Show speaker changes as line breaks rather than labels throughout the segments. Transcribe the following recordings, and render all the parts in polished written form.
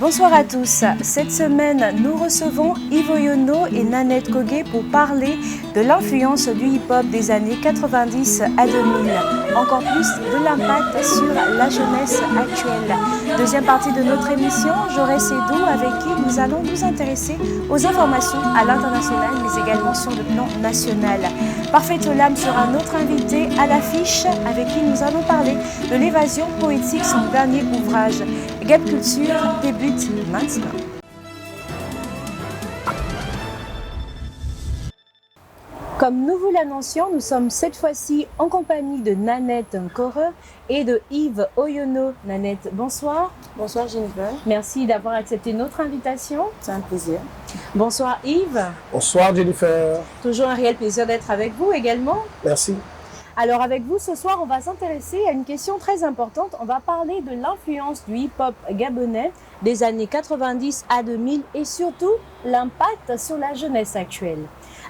Bonsoir à tous. Cette semaine, nous recevons Yves Oyono et Nanette Kogé pour parler de l'influence du hip-hop des années 90 à 2000. Encore plus de l'impact sur la jeunesse actuelle. Deuxième partie de notre émission, j'aurai Cédou avec qui nous allons nous intéresser aux informations à l'international mais également sur le plan national. Parfait Olam sera notre invité à l'affiche avec qui nous allons parler de l'évasion poétique, son dernier ouvrage. Gap Culture débute maintenant. Comme nous vous l'annoncions, nous sommes cette fois-ci en compagnie de Nanette Kogé et de Yves Oyono. Nanette, bonsoir.
Bonsoir Jennifer.
Merci d'avoir accepté notre invitation.
C'est un plaisir.
Bonsoir Yves.
Bonsoir Jennifer.
Toujours un réel plaisir d'être avec vous également.
Merci.
Alors avec vous ce soir, on va s'intéresser à une question très importante. On va parler de l'influence du hip-hop gabonais des années 90 à 2000 et surtout l'impact sur la jeunesse actuelle.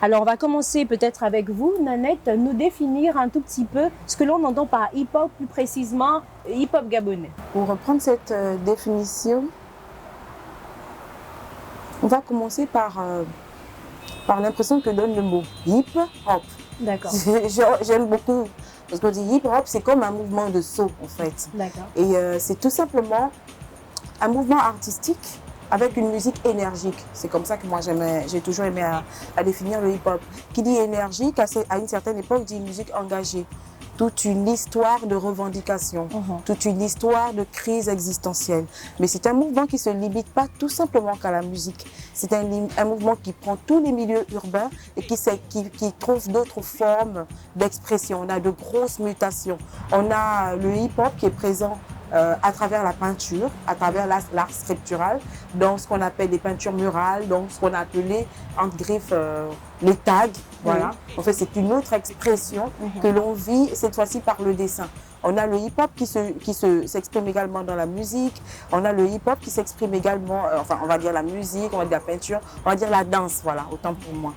Alors on va commencer peut-être avec vous, Nanette, nous définir un tout petit peu ce que l'on entend par hip-hop, plus précisément hip-hop gabonais.
Pour reprendre cette définition, on va commencer par l'impression que donne le mot hip-hop.
D'accord.
J'aime beaucoup, parce qu'on dit hip-hop, c'est comme un mouvement de saut en fait.
D'accord.
Et c'est tout simplement un mouvement artistique avec une musique énergique. C'est comme ça que moi j'ai toujours aimé à définir le hip-hop. Qui dit énergique, à une certaine époque, dit musique engagée. Toute une histoire de revendication, toute une histoire de crise existentielle. Mais c'est un mouvement qui ne se limite pas tout simplement qu'à la musique. C'est un mouvement qui prend tous les milieux urbains et qui trouve d'autres formes d'expression. On a de grosses mutations. On a le hip-hop qui est présent à travers la peinture, à travers l'art sculptural, dans ce qu'on appelle les peintures murales, dans ce qu'on a appelé, entre griffes, les tags. Voilà. En fait, c'est une autre expression que l'on vit, cette fois-ci par le dessin. On a le hip-hop qui s'exprime également dans la musique. On a le hip-hop qui s'exprime également, enfin, on va dire la musique, on va dire la peinture, on va dire la danse, voilà, autant pour moi.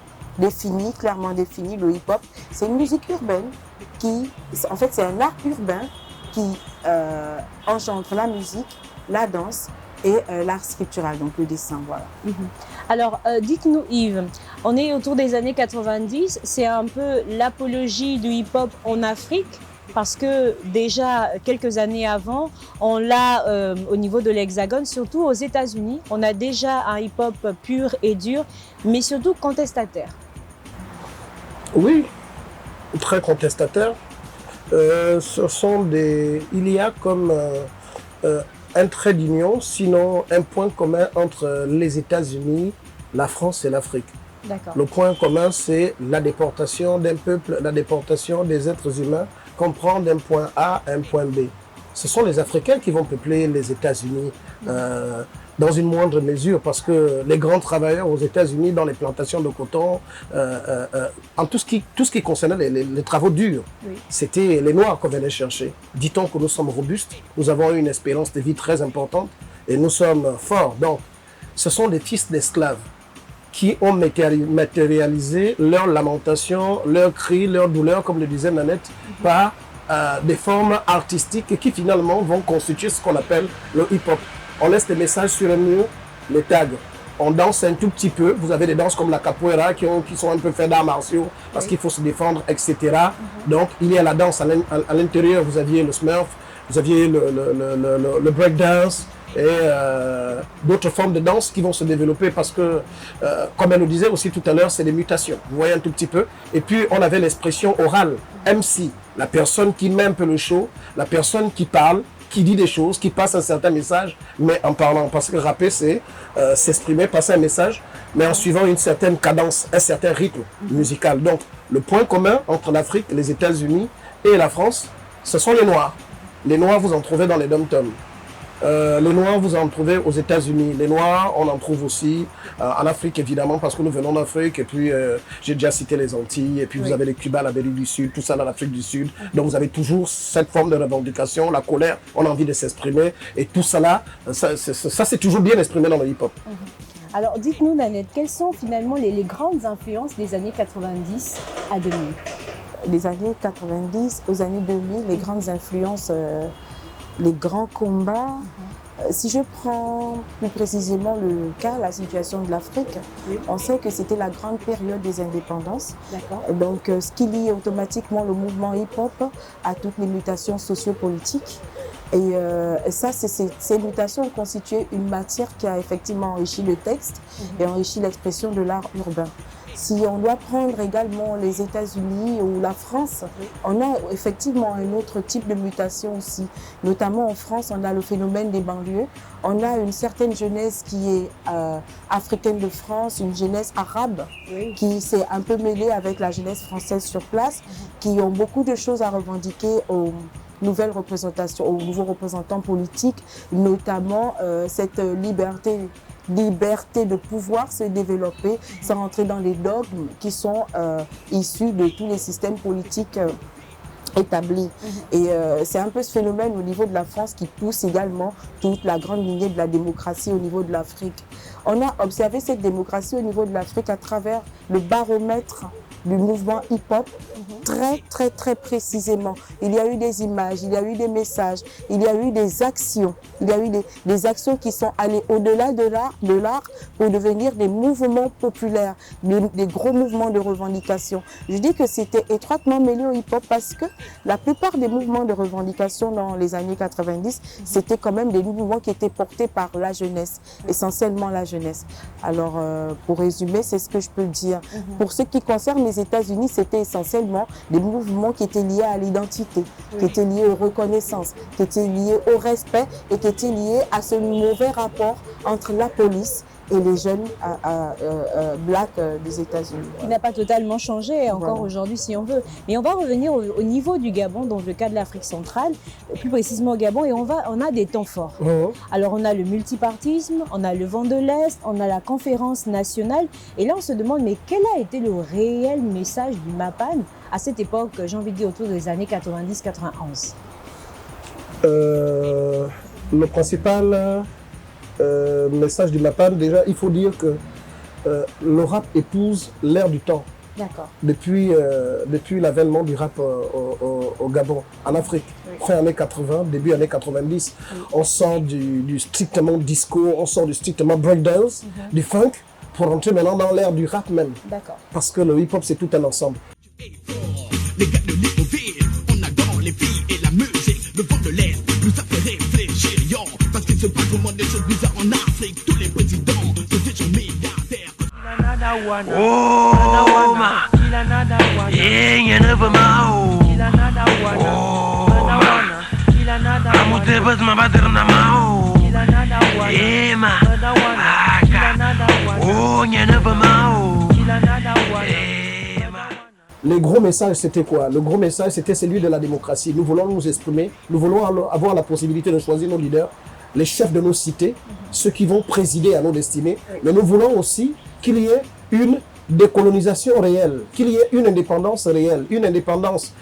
Clairement défini, le hip-hop, c'est une musique urbaine qui, en fait, c'est un art urbain qui engendre la musique, la danse et l'art sculptural, donc le dessin, voilà.
Alors, dites-nous Yves, on est autour des années 90, c'est un peu l'apologie du hip-hop en Afrique, parce que déjà quelques années avant, on l'a au niveau de l'Hexagone, surtout aux États-Unis, on a déjà un hip-hop pur et dur, mais surtout contestataire.
Oui, très contestataire. Il y a comme un trait d'union, sinon un point commun entre les États-Unis, la France et l'Afrique. Le point commun, c'est la déportation d'un peuple, la déportation des êtres humains, qu'on prend d'un point A à un point B. Ce sont les Africains qui vont peupler les États-Unis dans une moindre mesure, parce que les grands travailleurs aux États-Unis, dans les plantations de coton, en tout ce qui concernait les travaux durs, c'était les Noirs qu'on venait chercher. Dit-on que nous sommes robustes, nous avons eu une espérance de vie très importante et nous sommes forts. Donc, ce sont des fils d'esclaves qui ont matérialisé leurs lamentations, leurs cris, leurs douleurs, comme le disait Nanette, par des formes artistiques qui finalement vont constituer ce qu'on appelle le hip-hop. On laisse des messages sur un mur, les tags. On danse un tout petit peu. Vous avez des danses comme la capoeira qui sont un peu faites d'arts martiaux parce qu'il faut se défendre, etc. Donc, il y a la danse à l'intérieur. Vous aviez le smurf, vous aviez le breakdance et d'autres formes de danse qui vont se développer parce que, comme elle nous disait aussi tout à l'heure, c'est des mutations. Vous voyez un tout petit peu. Et puis, on avait l'expression orale, MC, la personne qui met un peu le show, la personne qui parle, qui dit des choses, qui passe un certain message, mais en parlant. Parce que rapper, c'est s'exprimer, passer un message, mais en suivant une certaine cadence, un certain rythme musical. Donc, le point commun entre l'Afrique, les États-Unis et la France, ce sont les Noirs. Les Noirs, vous en trouvez dans les dom-toms. Les Noirs, vous en trouvez aux États-Unis. Les Noirs, on en trouve aussi en Afrique, évidemment, parce que nous venons d'Afrique. Et puis, j'ai déjà cité les Antilles. Et puis, vous avez les Cubains, l'Amérique du Sud, tout ça dans l'Afrique du Sud. Donc, vous avez toujours cette forme de revendication, la colère, on a envie de s'exprimer. Et tout ça là, ça c'est toujours bien exprimé dans le hip-hop.
Alors, dites-nous, Nanette, quelles sont finalement les grandes influences des années 90 à 2000 ?
des années 90 aux années 2000, les grandes influences, les grands combats. Si je prends plus précisément le cas, la situation de l'Afrique, on sait que c'était la grande période des indépendances. Donc, ce qui lie automatiquement le mouvement hip-hop à toutes les mutations sociopolitiques. Et ça, ces mutations ont constitué une matière qui a effectivement enrichi le texte et enrichi l'expression de l'art urbain. Si on doit prendre également les États-Unis ou la France, on a effectivement un autre type de mutation aussi. Notamment en France, on a le phénomène des banlieues. On a une certaine jeunesse qui est africaine de France, une jeunesse arabe qui s'est un peu mêlée avec la jeunesse française sur place, qui ont beaucoup de choses à revendiquer aux nouvelles représentations, aux nouveaux représentants politiques, notamment cette liberté de pouvoir se développer sans rentrer dans les dogmes qui sont issus de tous les systèmes politiques établis. Et c'est un peu ce phénomène au niveau de la France qui pousse également toute la grande lignée de la démocratie au niveau de l'Afrique. On a observé cette démocratie au niveau de l'Afrique à travers le baromètre du mouvement hip-hop, très précisément. Il y a eu des images, il y a eu des messages, il y a eu des actions. Il y a eu des actions qui sont allées au-delà de l'art pour devenir des mouvements populaires, des gros mouvements de revendication. Je dis que c'était étroitement mêlé au hip-hop parce que la plupart des mouvements de revendication dans les années 90, c'était quand même des mouvements qui étaient portés par la jeunesse, essentiellement la jeunesse. Alors, pour résumer, c'est ce que je peux dire. Pour ce qui concerne les États-Unis, c'était essentiellement des mouvements qui étaient liés à l'identité, qui étaient liés aux reconnaissances, qui étaient liés au respect et qui étaient liés à ce mauvais rapport entre la police et les jeunes blacks des États-Unis.
Qui n'a pas totalement changé encore aujourd'hui si on veut. Mais on va revenir au niveau du Gabon, dans le cas de l'Afrique centrale, plus précisément au Gabon, et on a des temps forts. Alors on a le multipartisme, on a le vent de l'Est, on a la conférence nationale, et là on se demande mais quel a été le réel message du MAPAN à cette époque, j'ai envie de dire autour des années 90-91?
Le principal message du MAPAN, déjà, il faut dire que le rap épouse l'ère du temps. Depuis l'avènement du rap au Gabon, en Afrique, fin années 80, début années 90, on sort du strictement disco, on sort du strictement breakdance, du funk, pour entrer maintenant dans l'ère du rap même. Parce que le hip-hop, c'est tout un ensemble. Les gars de Libreville, on adore les filles et la musique, le vent de l'Est nous a fait réfléchir, yo, parce qu'il se passe vraiment des choses bizarres en Afrique, tous les présidents se sont mis d'affaires. Oh, ma, yeah, never mao. Oh, ma, amute bas ma bader na mao. Yeah, ma, oh, never mao. Le gros message, c'était quoi? Le gros message, c'était celui de la démocratie. Nous voulons nous exprimer, nous voulons avoir la possibilité de choisir nos leaders, les chefs de nos cités, ceux qui vont présider à nos destinées. Mais nous voulons aussi qu'il y ait une décolonisation réelle, qu'il y ait une indépendance réelle, une indépendance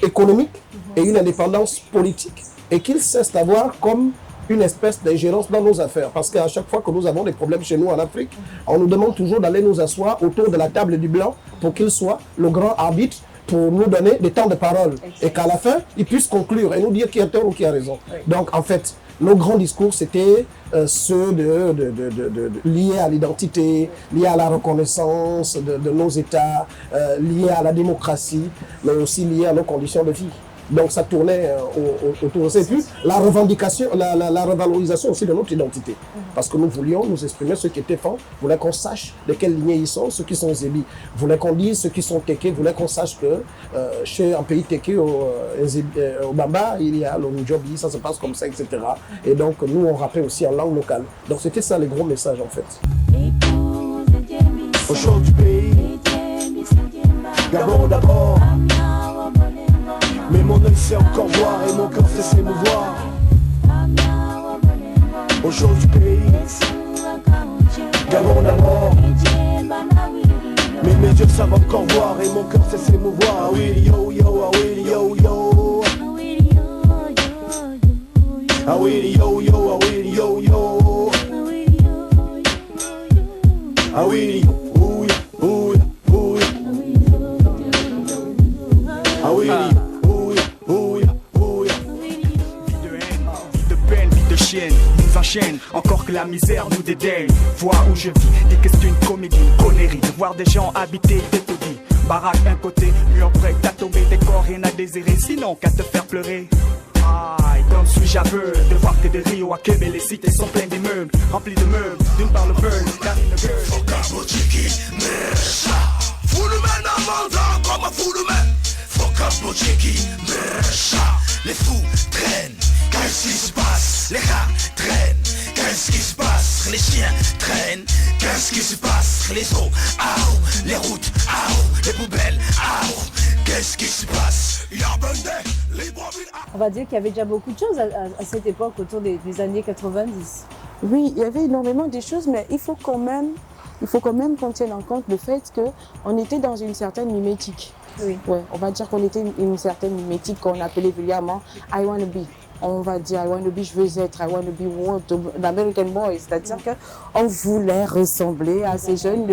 économique et une indépendance politique. Et qu'ils cessent d'avoir comme une espèce d'ingérence dans nos affaires. Parce qu'à chaque fois que nous avons des problèmes chez nous en Afrique, on nous demande toujours d'aller nous asseoir autour de la table du blanc pour qu'il soit le grand arbitre pour nous donner des temps de parole. Et qu'à la fin, il puisse conclure et nous dire qui a tort ou qui a raison. Donc en fait, nos grands discours, c'était ceux liés à l'identité, liés à la reconnaissance de nos États, liés à la démocratie, mais aussi liés à nos conditions de vie. Donc ça tournait autour de ça. Et puis la revendication, la revalorisation aussi de notre identité. Parce que nous voulions nous exprimer, ceux qui étaient forts, voulaient qu'on sache de quelle lignée ils sont, ceux qui sont zébis. Voulaient qu'on dise ceux qui sont tékés, voulaient qu'on sache que chez un pays téké, au Bamba, il y a le Njobi, ça se passe comme ça, etc. Et donc nous on rappelait aussi en langue locale. Donc c'était ça les gros messages en fait. Au chaud du pays, Gabon d'abord. Mais mon œil sait encore voir et mon cœur sait s'émouvoir. Au jour du pays, Gabon d'abord. Mais mes yeux savent encore voir et mon cœur sait s'émouvoir. Ah oui, yo yo, ah oui, yo yo. Ah oui, yo yo, ah oui, yo yo. Ah oui, ouh, ouh, ouh.
peur que la misère nous dédaigne. Vois où je vis, dis que c'est une comédie, une connerie de voir des gens habiter des taudis. Baraque un côté, mur prêt à tomber, décor rien à désirer, sinon qu'à te faire pleurer. Aïe, comme suis-je aveugle de voir que des Rio à Québec, les cités sont pleines d'immeubles, remplis de meubles, d'une part le beurre, car il ne gueule.
Fokabotiki, Mersha, Foulumen Amanda, comme un Foulumen. Fokabotiki, Mersha, les fous traînent, qu'est-ce qui se passe? Les rats traînent, qu'est-ce qui se passe? Les chiens traînent, qu'est-ce qui se passe? Les eaux, aou, les routes, aou, les poubelles, aou, qu'est-ce qui se passe?
On va dire qu'il y avait déjà beaucoup de choses à cette époque, autour des années 90.
Oui, il y avait énormément de choses, mais il faut quand même qu'on tienne en compte le fait qu'on était dans une certaine mimétique.
Oui.
Ouais, on va dire qu'on était une certaine mimétique qu'on appelait vulgairement I wanna be. On va dire I wanna be, je veux être, I wanna be what, l'American boy. C'est-à-dire qu'on voulait ressembler à ces jeunes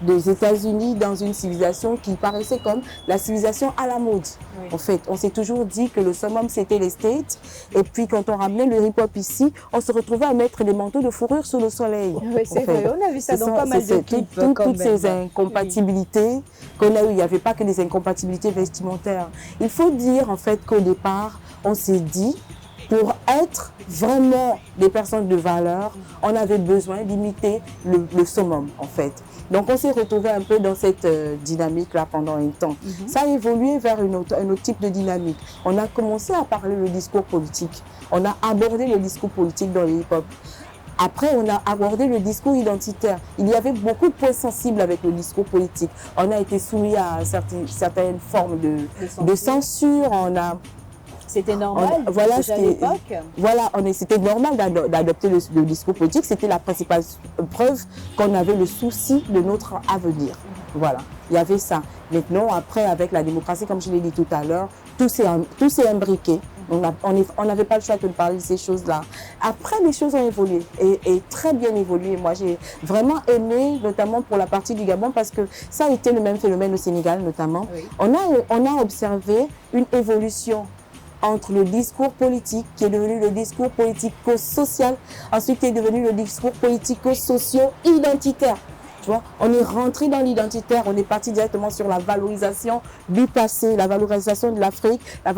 des États-Unis dans une civilisation qui paraissait comme la civilisation à la mode. Oui. En fait, on s'est toujours dit que le summum c'était les States. Et puis quand on ramenait le hip-hop ici, on se retrouvait à mettre des manteaux de fourrure sous le soleil.
Oui, c'est vrai, on a vu ça dans pas mal de clips.
Toutes ces incompatibilités qu'on a eues, il n'y avait pas que des incompatibilités vestimentaires. Il faut dire en fait qu'au départ, on s'est dit, pour être vraiment des personnes de valeur, on avait besoin d'imiter le summum, en fait. Donc, on s'est retrouvé un peu dans cette dynamique-là pendant un temps. Ça a évolué vers un autre type de dynamique. On a commencé à parler le discours politique. On a abordé le discours politique dans le hip-hop. Après, on a abordé le discours identitaire. Il y avait beaucoup de points sensibles avec le discours politique. On a été soumis à certaines formes de censure.
C'était normal à l'époque.
C'était normal d'adopter le discours politique. C'était la principale preuve qu'on avait le souci de notre avenir. Voilà, il y avait ça. Maintenant, après, avec la démocratie, comme je l'ai dit tout à l'heure, tout s'est imbriqué. On n'avait pas le choix que de parler de ces choses-là. Après, les choses ont évolué et très bien évolué. Moi, j'ai vraiment aimé, notamment pour la partie du Gabon, parce que ça a été le même phénomène au Sénégal, notamment. Oui. On a observé une évolution entre le discours politique, qui est devenu le discours politico-social, ensuite qui est devenu le discours politico-socio-identitaire. Tu vois, on est rentré dans l'identitaire, on est parti directement sur la valorisation du passé, la valorisation de l'Afrique, la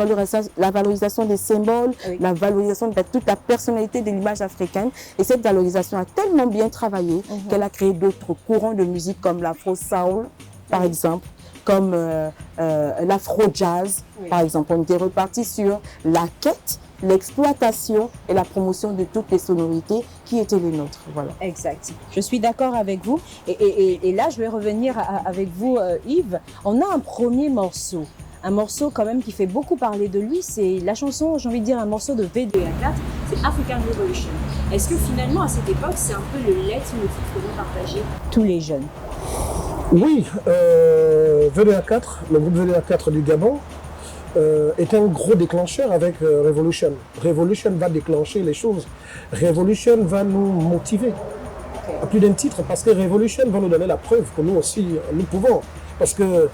valorisation des symboles, oui. La valorisation de toute la personnalité de l'image africaine. Et cette valorisation a tellement bien travaillé qu'elle a créé d'autres courants de musique comme l'afro-soul, par exemple, comme l'afro-jazz, par exemple. On était reparti sur la quête, l'exploitation et la promotion de toutes les sonorités qui étaient les nôtres. Voilà.
Exact. Je suis d'accord avec vous. Et là, je vais revenir avec vous, Yves. On a un premier morceau. Un morceau quand même qui fait beaucoup parler de lui. C'est la chanson, j'ai envie de dire, un morceau de VDA4. C'est African Revolution. Est-ce que finalement, à cette époque, c'est un peu le leitmotiv que vont partager tous les jeunes?
Oui, VDA4, le groupe VDA4 du Gabon, est un gros déclencheur avec Revolution. Revolution va déclencher les choses. Revolution va nous motiver. À plus d'un titre, parce que Revolution va nous donner la preuve que nous aussi, nous pouvons. Parce que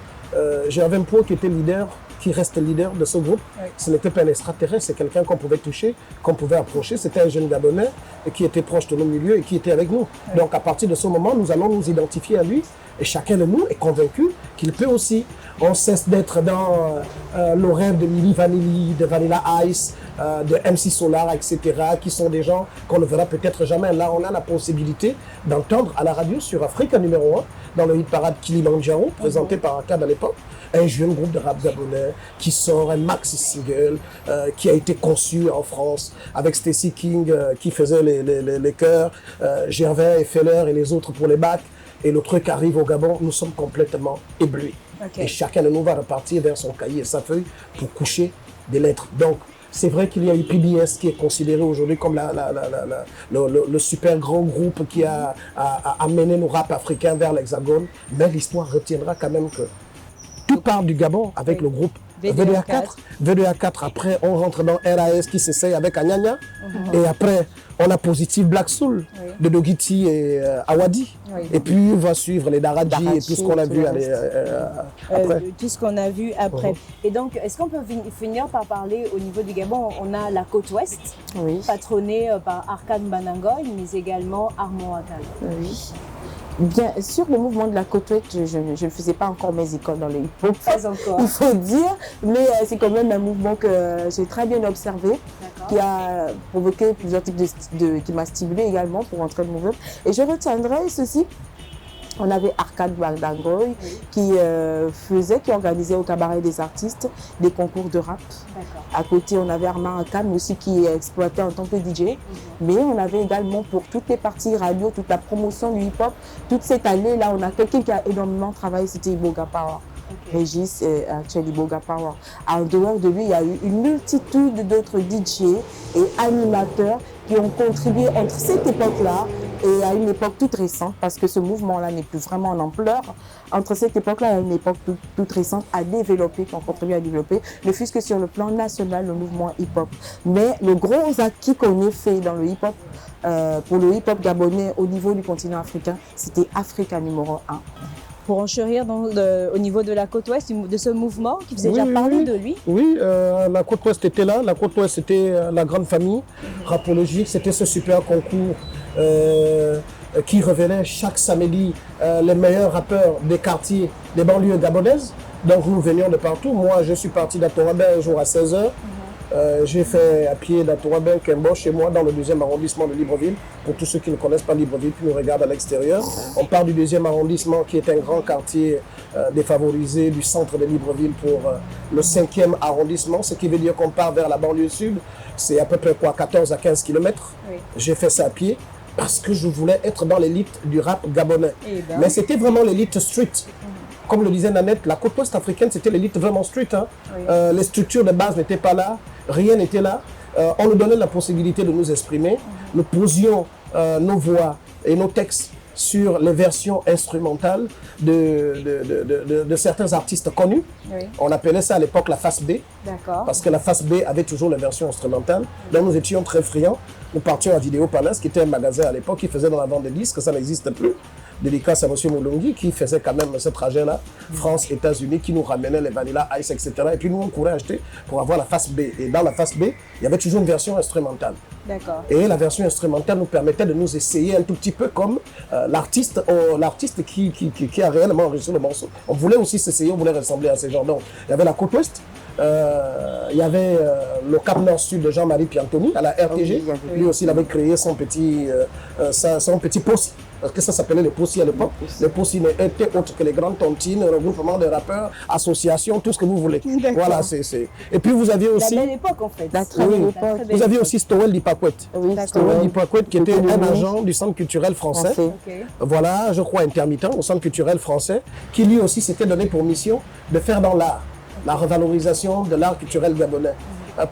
j'avais un point qui était leader, qui reste leader de ce groupe. Oui. Ce n'était pas un extraterrestre, c'est quelqu'un qu'on pouvait toucher, qu'on pouvait approcher. C'était un jeune Gabonais qui était proche de nos milieux et qui était avec nous. Oui. Donc à partir de ce moment, nous allons nous identifier à lui. Et chacun de nous est convaincu qu'il peut aussi. On cesse d'être dans nos rêves de Milli Vanilli, de Vanilla Ice, de MC Solar, etc., qui sont des gens qu'on ne verra peut-être jamais. Là, on a la possibilité d'entendre à la radio sur Africa numéro 1, dans le hit parade Kilimanjaro, présenté par Akad à l'époque, un jeune groupe de rap gabonais qui sort un maxi single qui a été conçu en France avec Stacy King qui faisait les chœurs, Gervais et Feller et les autres pour les bacs. Et le truc arrive au Gabon, nous sommes complètement éblouis. Okay. Et chacun de nous va repartir vers son cahier et sa feuille pour coucher des lettres. Donc, c'est vrai qu'il y a eu PBS qui est considéré aujourd'hui comme le super grand groupe qui a amené nos rap africains vers l'Hexagone. Mais l'histoire retiendra quand même que tout part du Gabon avec le groupe VDA4. VDA4, après, on rentre dans RAS qui s'essaye avec Anyanya. Et après, On a Positive Black Soul de Dogiti et Awadi. Et puis va suivre les Daraji et tout ce qu'on a vu après.
Tout ce qu'on a vu après. Et donc, est-ce qu'on peut finir par parler au niveau du Gabon? On a la côte ouest, patronnée par Arcane Banangoy, mais également Armand Attal.
Oui. Bien sûr, le mouvement de la côte ouest, je ne faisais pas encore mes écoles dans les hip-hop.
Pas encore.
Il faut dire, mais c'est quand même un mouvement que j'ai très bien observé, qui a provoqué plusieurs types qui m'a stimulé également pour entrer dans le mouvement. Et je retiendrai ceci. On avait Arcade Banangoy qui organisait au cabaret des artistes des concours de rap. À côté, on avait Armand Akam aussi qui exploitait en tant que DJ. Mais on avait également pour toutes les parties radio, toute la promotion du hip-hop, toute cette année-là, on a quelqu'un qui a énormément travaillé, c'était Iboga Power. Régis actuel Iboga Power. En dehors de lui, il y a eu une multitude d'autres DJ et animateurs qui ont contribué entre cette époque-là et à une époque toute récente, parce que ce mouvement-là n'est plus vraiment en ampleur, entre cette époque-là et une époque toute récente, à développer, qui ont contribué à développer, ne fût-ce que sur le plan national, le mouvement hip-hop. Mais le gros acquis qu'on ait fait dans le hip-hop, pour le hip-hop gabonais au niveau du continent africain, c'était Africa numéro 1.
Pour enchérir au niveau de la côte ouest, de ce mouvement qui faisait déjà parler de lui.
Oui, la côte ouest était là. La côte ouest, c'était la grande famille rapologique. C'était ce super concours qui révélait chaque samedi les meilleurs rappeurs des quartiers, des banlieues gabonaises. Donc nous venions de partout. Moi, je suis parti d'Atourabin un jour à 16h. J'ai fait à pied d'Atourabin, Kembo, chez moi, dans le 2e arrondissement de Libreville. Pour tous ceux qui ne connaissent pas Libreville, qui nous regardent à l'extérieur. On part du 2e arrondissement, qui est un grand quartier défavorisé du centre de Libreville, pour le 5e arrondissement, ce qui veut dire qu'on part vers la banlieue sud. C'est à peu près 14 à 15 km. J'ai fait ça à pied parce que je voulais être dans l'élite du rap gabonais. Mais c'était vraiment l'élite street. Comme le disait Nanette, la côte ouest africaine, c'était l'élite vraiment street. Les structures de base n'étaient pas là, rien n'était là. On nous donnait la possibilité de nous exprimer. Nous posions nos voix et nos textes sur les versions instrumentales de certains artistes connus. On appelait ça à l'époque la face B, parce que la face B avait toujours les versions instrumentales. Donc nous étions très friands. Nous partions à Vidéo Palace, qui était un magasin à l'époque qui faisait dans la vente de disques, ça n'existe plus. Dédicace à M. Moulungi qui faisait quand même ce trajet-là, France, États-Unis, qui nous ramenait les Vanilla Ice, etc. Et puis nous, on courait acheter pour avoir la face B. Et dans la face B, il y avait toujours une version instrumentale. Et la version instrumentale nous permettait de nous essayer un tout petit peu comme l'artiste qui a réellement enregistré le morceau. On voulait aussi s'essayer, on voulait ressembler à ces gens. Donc, il y avait la côte ouest, il y avait le Cap Nord-Sud de Jean-Marie Piantoni à la RTG. Lui aussi, il avait créé son petit poste. Parce que ça s'appelait les Possi à l'époque. Les Possi n'étaient autres que les grandes tontines, regroupement de rappeurs, associations, tout ce que vous voulez. Voilà, c'est. Et puis vous aviez aussi.
La belle époque en fait.
Vous aviez aussi Stowell Dipakwet. Stowell Dipakwet qui était un agent du Centre culturel français. Voilà, je crois intermittent au Centre culturel français, qui lui aussi s'était donné pour mission de faire dans l'art, la revalorisation de l'art culturel gabonais.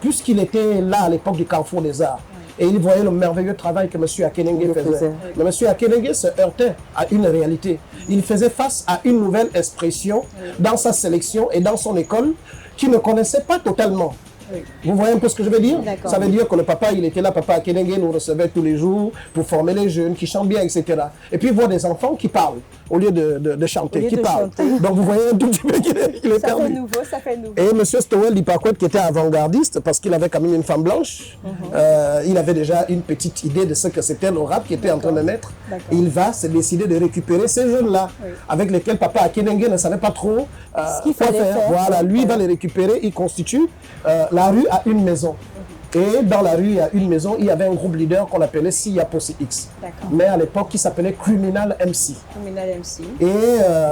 Puisqu'il était là à l'époque du Carrefour des Arts. Et il voyait le merveilleux travail que M. Akenenge faisait. Mais M. Akenenge se heurtait à une réalité. Il faisait face à une nouvelle expression dans sa sélection et dans son école qu'il ne connaissait pas totalement. Vous voyez un peu ce que je veux dire? Ça veut dire que le papa, il était là, papa Akenenge nous recevait tous les jours pour former les jeunes qui chantent bien, etc. Et puis il voit des enfants qui parlent au lieu de chanter, qui parlent. Donc vous voyez un tout petit peu qu'il est perdu.
Ça fait nouveau.
Et M. Stowell Dipakwet, qui était avant-gardiste, parce qu'il avait quand même une femme blanche, il avait déjà une petite idée de ce que c'était le rap qui était en train de naître. Il va se décider de récupérer ces jeunes-là, avec lesquels papa Akenenge ne savait pas trop quoi faire. Voilà, lui va les récupérer, il constitue la rue à une maison. Et dans la rue, à une maison, il y avait un groupe leader qu'on appelait Sia Possi X. Mais à l'époque, qui s'appelait Criminal MC. Et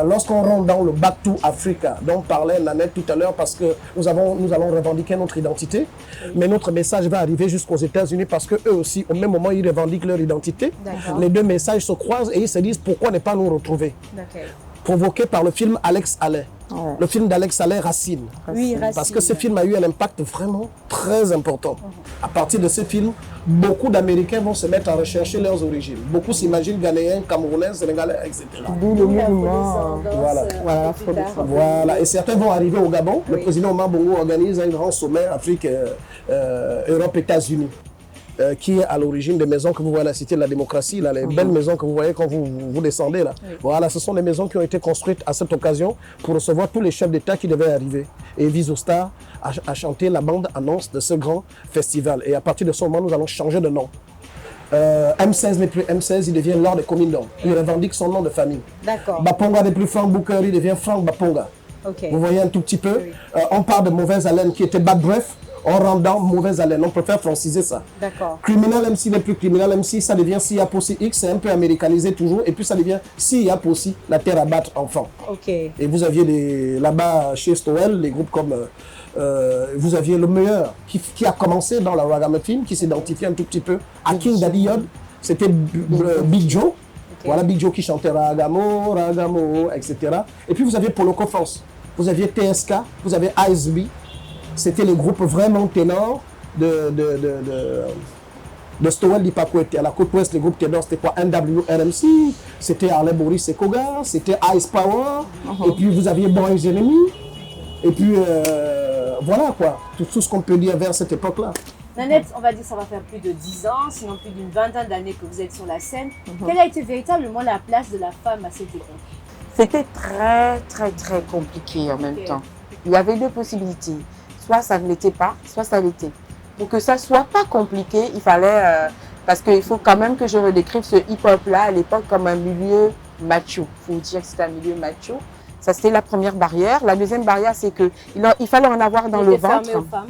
lorsqu'on rentre dans le Back to Africa, dont parlait Nanette tout à l'heure, parce que nous allons revendiquer notre identité, mais notre message va arriver jusqu'aux États-Unis parce qu'eux aussi, au même moment, ils revendiquent leur identité. Les deux messages se croisent et ils se disent pourquoi ne pas nous retrouver. Provoqué par le film Alex Haley. Le film d'Alex Haley, Racine. Parce que ce film a eu un impact vraiment très important. À partir de ce film, beaucoup d'Américains vont se mettre à rechercher leurs origines. Beaucoup s'imaginent Ghanéens, Camerounais, Sénégalais, etc.
D'où le mouvement.
Voilà. Et certains vont arriver au Gabon. Le président Omar Bongo organise un grand sommet Afrique, Europe, États-Unis. qui est à l'origine des maisons que vous voyez à la Cité de la Démocratie, là, les belles maisons que vous voyez quand vous descendez là. Oui. Voilà, ce sont les maisons qui ont été construites à cette occasion pour recevoir tous les chefs d'État qui devaient arriver. Et Visostar a chanté la bande-annonce de ce grand festival. Et à partir de ce moment, nous allons changer de nom. M16 n'est plus M16, il devient Lord de Comindon. Il revendique son nom de famille.
D'accord.
Baponga n'est plus Frank Booker, il devient Frank Baponga.
Okay.
Vous voyez un tout petit peu. On part de Mauvaise Haleine qui était Bad Breath. En rendant Mauvaise Haleine, on préfère franciser ça.
D'accord.
Criminal MC n'est plus Criminal MC, ça devient Siapossi X, c'est un peu américanisé toujours, et puis ça devient Siapossi, la terre à battre enfant.
Ok.
Et vous aviez là-bas chez Stowell, les groupes comme, vous aviez le meilleur qui a commencé dans la ragamuffin, qui s'identifiait un tout petit peu à King Daddy Yod, c'était Big Joe. Okay. Voilà Big Joe qui chantait Ragamo, Ragamo, etc. Et puis vous aviez Poloko France, vous aviez TSK, vous avez ISB. C'était les groupes vraiment ténors de Stowell d'Ipakwete. À la côte ouest, les groupes ténors, c'était quoi? NWRMC, c'était Harley Boris et Koga, c'était Ice Power, et puis vous aviez Boys Enemy, et puis voilà quoi, tout ce qu'on peut dire vers cette époque-là.
Nanette, on va dire que ça va faire plus de 10 ans, sinon plus d'une vingtaine d'années que vous êtes sur la scène. Quelle a été véritablement la place de la femme à cette époque?
C'était très compliqué en même temps. Il y avait deux possibilités. Soit ça ne l'était pas, soit ça l'était. Pour que ça soit pas compliqué, il fallait... parce qu'il faut quand même que je redécrive ce hip-hop-là à l'époque comme un milieu macho. Il faut dire que c'était un milieu macho. Ça, c'était la première barrière. La deuxième barrière, c'est qu'il fallait en avoir dans le ventre.
Fermé aux femmes.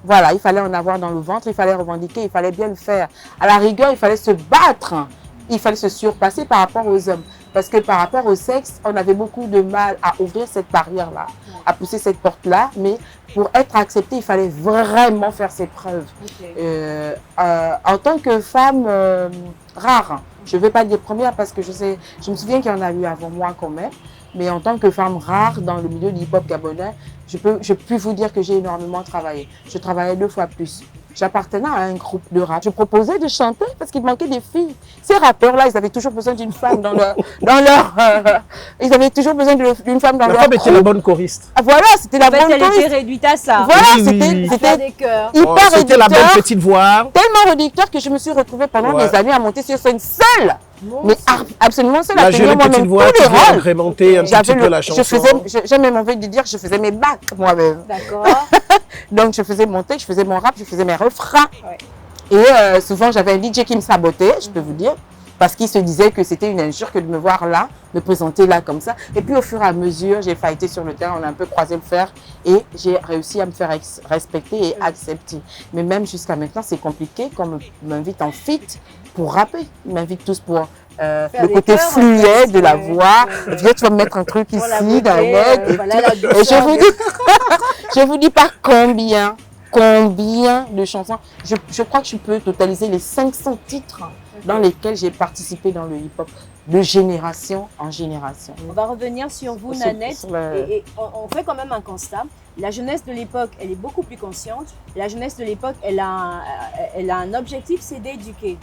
Voilà, il fallait en avoir dans le ventre, il fallait revendiquer, il fallait bien le faire. À la rigueur, il fallait se battre. Il fallait se surpasser par rapport aux hommes. Parce que par rapport au sexe, on avait beaucoup de mal à ouvrir cette barrière-là, à pousser cette porte-là. Mais pour être accepté, il fallait vraiment faire ses preuves. Okay. En tant que femme rare, je ne vais pas dire première parce que je me souviens qu'il y en a eu avant moi quand même. Mais en tant que femme rare dans le milieu du hip-hop gabonais, je peux vous dire que j'ai énormément travaillé. Je travaillais 2 fois plus. J'appartenais à un groupe de rap. Je proposais de chanter parce qu'il manquait des filles. Ces rappeurs-là, ils avaient toujours besoin d'une femme ils avaient toujours besoin d'une femme dans leur groupe.
La femme était la bonne choriste.
Voilà, c'était la bonne choriste.
Elle était réduite à ça.
Voilà,
oui,
c'était
des cœurs.
Hyper réducteur.
C'était la bonne petite voix.
Tellement réducteur que je me suis retrouvée pendant des années à monter sur scène seule. Mais absolument seule.
La jolie petite voix qui vient agrémenter un petit peu la chanson.
J'ai même envie de dire que je faisais mes bacs moi-même.
D'accord.
Donc je faisais mon texte, je faisais mon rap, je faisais mes refrains.
Ouais.
Et souvent j'avais un DJ qui me sabotait, je peux vous dire, parce qu'il se disait que c'était une injure que de me voir là, me présenter là comme ça. Et puis au fur et à mesure, j'ai fighté sur le terrain, on a un peu croisé le fer et j'ai réussi à me faire respecter et accepter. Mais même jusqu'à maintenant, c'est compliqué quand on m'invite en feat pour rapper. Ils m'invitent tous pour le côté fluet de la voix. Viens, tu vas me mettre un truc ici, d'un mec. Et je vous dis pas combien de chansons. Je crois que je peux totaliser les 500 titres dans lesquels j'ai participé dans le hip-hop, de génération en génération.
On va revenir sur vous, Nanette, et on fait quand même un constat. La jeunesse de l'époque, elle est beaucoup plus consciente. La jeunesse de l'époque, elle a un objectif, c'est d'éduquer.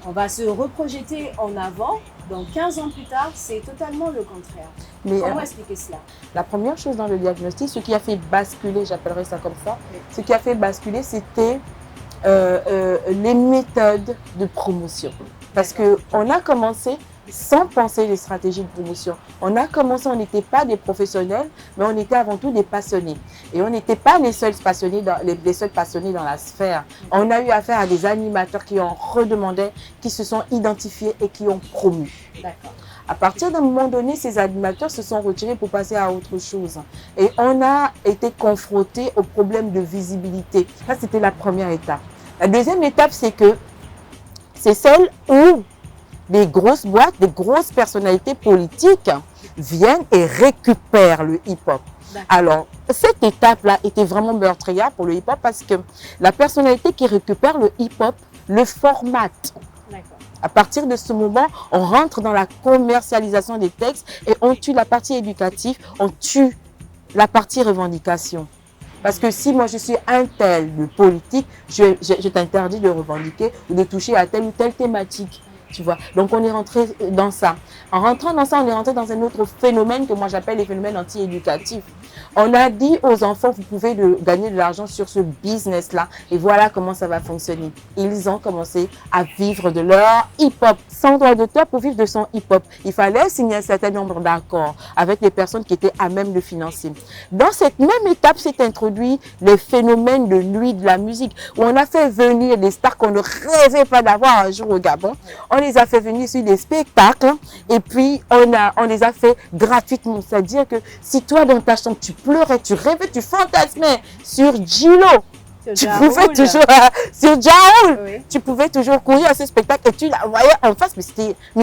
On va se reprojeter en avant, donc 15 ans plus tard, c'est totalement le contraire. Mais comment expliquer cela?
La première chose dans le diagnostic, ce qui a fait basculer, j'appellerais ça comme ça, ce qui a fait basculer, c'était les méthodes de promotion. Parce qu'on a commencé sans penser les stratégies de promotion. On a commencé, on n'était pas des professionnels, mais on était avant tout des passionnés. Et on n'était pas les seuls passionnés dans la sphère. On a eu affaire à des animateurs qui ont redemandé, qui se sont identifiés et qui ont promu.
D'accord.
À partir d'un moment donné, ces animateurs se sont retirés pour passer à autre chose. Et on a été confrontés au problème de visibilité. Ça, c'était la première étape. La deuxième étape, c'est que c'est celle où des grosses boîtes, des grosses personnalités politiques viennent et récupèrent le hip-hop. Alors, cette étape-là était vraiment meurtrière pour le hip-hop parce que la personnalité qui récupère le hip-hop le formate. À partir de ce moment, on rentre dans la commercialisation des textes et on tue la partie éducative, on tue la partie revendication. Parce que si moi je suis un tel de politique, je t'interdis de revendiquer ou de toucher à telle ou telle thématique. tu vois. Donc, on est rentré dans ça. En rentrant dans ça, on est rentré dans un autre phénomène que moi, j'appelle les phénomènes anti-éducatifs. On a dit aux enfants, vous pouvez gagner de l'argent sur ce business-là. Et voilà comment ça va fonctionner. Ils ont commencé à vivre de leur hip-hop. Sans droit d'auteur, pour vivre de son hip-hop, il fallait signer un certain nombre d'accords avec les personnes qui étaient à même de financer. Dans cette même étape, s'est introduit les phénomènes de nuit de la musique, où on a fait venir des stars qu'on ne rêvait pas d'avoir un jour au Gabon. On les a fait venir sur des spectacles et puis on les a fait gratuitement. C'est-à-dire que si toi, dans ta chambre, tu pleurais, tu rêvais, tu fantasmais sur Gilo, tu pouvais toujours, sur Jaoul, oui. Tu pouvais toujours courir à ce spectacle et tu la voyais en face, mais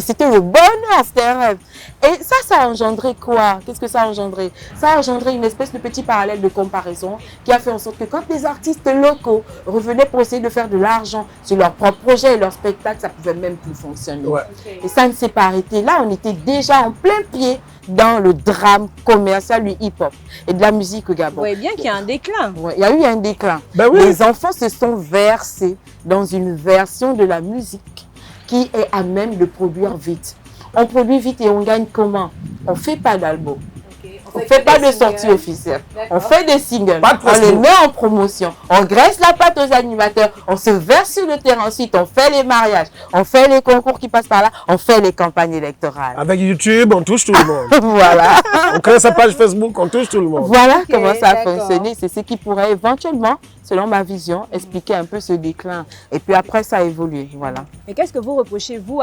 c'était le bonheur, c'était un rêve. Et ça a engendré quoi? Qu'est-ce que ça a engendré? Ça a engendré une espèce de petit parallèle de comparaison qui a fait en sorte que quand les artistes locaux revenaient pour essayer de faire de l'argent sur leurs propres projets et leurs spectacles, ça pouvait même plus fonctionner. Ouais. Okay. Et ça ne s'est pas arrêté. Là, on était déjà en plein pied dans le drame commercial du hip-hop et de la musique au Gabon.
Vous voyez bien qu'il y a un déclin.
Ouais, il y a eu un déclin.
Ben oui.
Les enfants se sont versés dans une version de la musique qui est à même de produire vite. On produit vite et on gagne comment? On ne fait pas d'album. Okay. On ne fait pas de sortie officielle. On fait des singles. On les met en promotion. On graisse la patte aux animateurs. On se verse sur le terrain. Ensuite, on fait les mariages. On fait les concours qui passent par là. On fait les campagnes électorales.
Avec YouTube, on touche tout le monde.
Voilà.
On crée sa page Facebook, on touche tout le monde.
Voilà comment ça a fonctionné. C'est ce qui pourrait éventuellement, selon ma vision, expliquer un peu ce déclin. Et puis après, ça a évolué. Voilà.
Mais qu'est-ce que vous reprochez, vous,